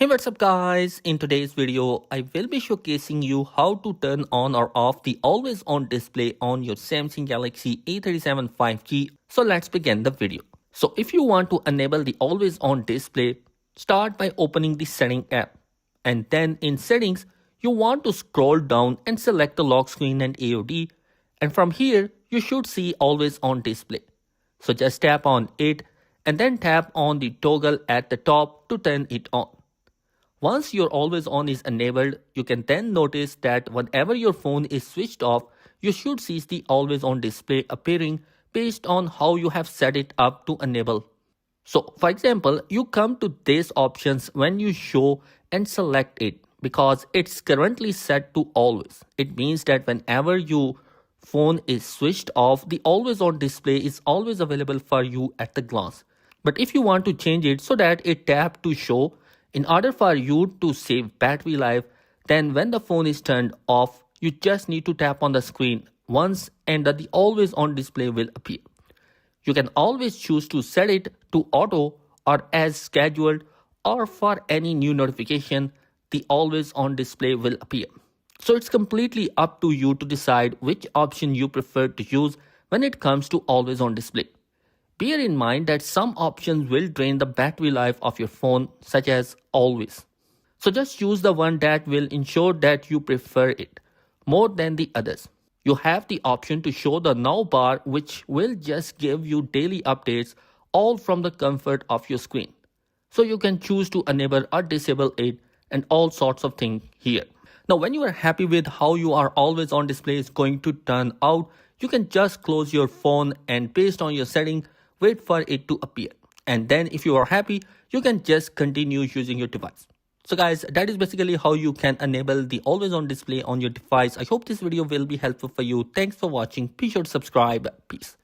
Hey, what's up guys? In today's video, I will be showcasing you how to turn on or off the always on display on your Samsung Galaxy A37 5G. So let's begin the video. So if you want to enable the always on display, start by opening the setting app. And then in settings, you want to scroll down and select the lock screen and AOD. And from here, you should see always on display. So just tap on it and then tap on the toggle at the top to turn it on. Once your always on is enabled, you can then notice that whenever your phone is switched off, you should see the always on display appearing based on how you have set it up to enable. So for example, you come to these options when you show and select it because it's currently set to always. It means that whenever your phone is switched off, the always on display is always available for you at the glance. But if you want to change it so that it tap to show, in order for you to save battery life, then when the phone is turned off, you just need to tap on the screen once and the always on display will appear. You can always choose to set it to auto or as scheduled, or for any new notification, the always on display will appear. So it's completely up to you to decide which option you prefer to use when it comes to always on display. Bear in mind that some options will drain the battery life of your phone, such as always. So just choose the one that will ensure that you prefer it more than the others. You have the option to show the now bar, which will just give you daily updates all from the comfort of your screen. So you can choose to enable or disable it and all sorts of things here. Now when you are happy with how you are always on display is going to turn out, you can just close your phone and based on your setting, wait for it to appear. And then if you are happy, you can just continue using your device. So guys, that is basically how you can enable the always on display on your device. I hope this video will be helpful for you. Thanks for watching. Be sure to subscribe. Peace.